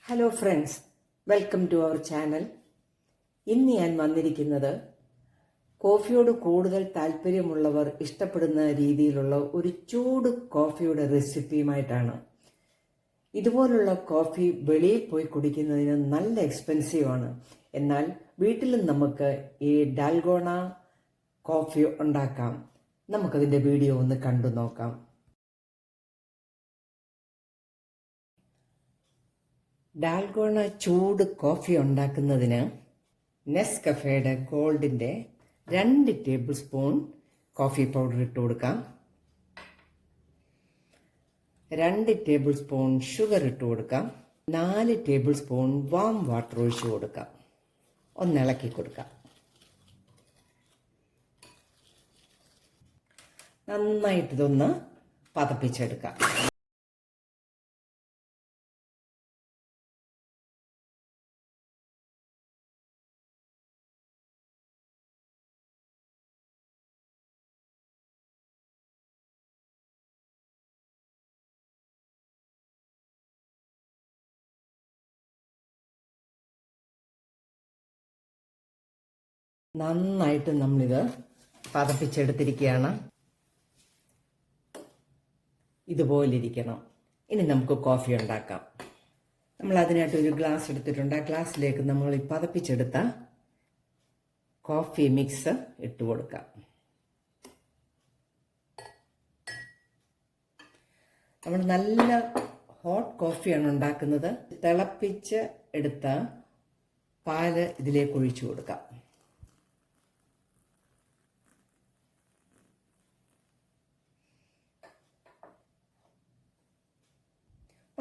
Hello friends, welcome to our channel. ഇന്ന് ഞാൻ വന്നിരിക്കുന്നത് കോഫിയോട് കൂടുതൽ താല്പര്യമുള്ളവർ ഇഷ്ടപ്പെടുന്ന രീതിയിലുള്ള ഒരു ചൂട് കോഫിയുടെ റെസിപ്പിയുമായിട്ടാണ്. ഇതുപോലുള്ള കോഫി വെളിയിൽ പോയി കുടിക്കുന്നതിന് നല്ല എക്സ്പെൻസീവാണ്. എന്നാൽ വീട്ടിലും നമുക്ക് ഈ ഡാൽഗോണ കോഫി ഉണ്ടാക്കാം. നമുക്കതിൻ്റെ വീഡിയോ ഒന്ന് കണ്ടു നോക്കാം. ഡാൽഗോണ ചൂട് കോഫി ഉണ്ടാക്കുന്നതിന് നെസ്കഫേയുടെ ഗോൾഡിൻ്റെ 2 ടേബിൾ സ്പൂൺ കോഫി പൗഡർ ഇട്ട് കൊടുക്കാം. 2 ടേബിൾ സ്പൂൺ ഷുഗർ ഇട്ട് കൊടുക്കാം. 4 ടേബിൾ സ്പൂൺ വാം വാട്ടർ ഒഴിച്ചു കൊടുക്കാം. ഒന്ന് ഇളക്കി കൊടുക്കാം. നന്നായിട്ടിതൊന്ന് പതപ്പിച്ചെടുക്കാം. നന്നായിട്ട് നമ്മളിത് പതപ്പിച്ചെടുത്തിരിക്കുകയാണ്. ഇതുപോലെ ഇരിക്കണം. ഇനി നമുക്ക് കോഫി ഉണ്ടാക്കാം. നമ്മൾ അതിനായിട്ട് ഒരു ഗ്ലാസ് എടുത്തിട്ടുണ്ട്. ആ ഗ്ലാസ്സിലേക്ക് നമ്മൾ ഈ പതപ്പിച്ചെടുത്ത കോഫി മിക്സ് ഇട്ട് കൊടുക്കാം. നമ്മൾ നല്ല ഹോട്ട് കോഫിയാണ് ഉണ്ടാക്കുന്നത്. തിളപ്പിച്ച് എടുത്ത പാല് ഇതിലേക്ക് ഒഴിച്ചു കൊടുക്കാം.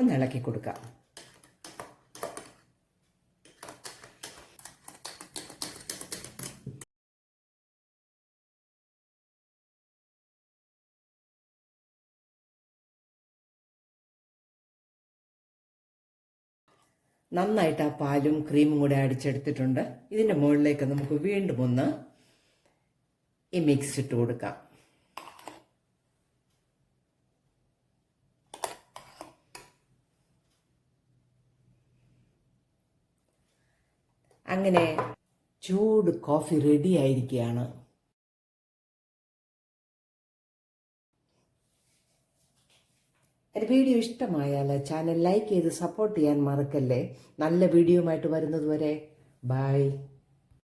ഒന്ന് ഇളക്കി കൊടുക്കാം. നന്നായിട്ട് ആ പാലും ക്രീമും കൂടെ അടിച്ചെടുത്തിട്ടുണ്ട്. ഇതിൻ്റെ മുകളിലേക്ക് നമുക്ക് വീണ്ടും ഒന്ന് ഈ മിക്സ് ഇട്ട് കൊടുക്കാം. അങ്ങനെ ചൂട് കോഫി റെഡി ആയിരിക്കുകയാണ്. എൻ്റെ വീഡിയോ ഇഷ്ടമായാൽ ചാനൽ ലൈക്ക് ചെയ്ത് സപ്പോർട്ട് ചെയ്യാൻ മറക്കല്ലേ. നല്ല വീഡിയോ ആയിട്ട് വരുന്നത് വരെ ബൈ.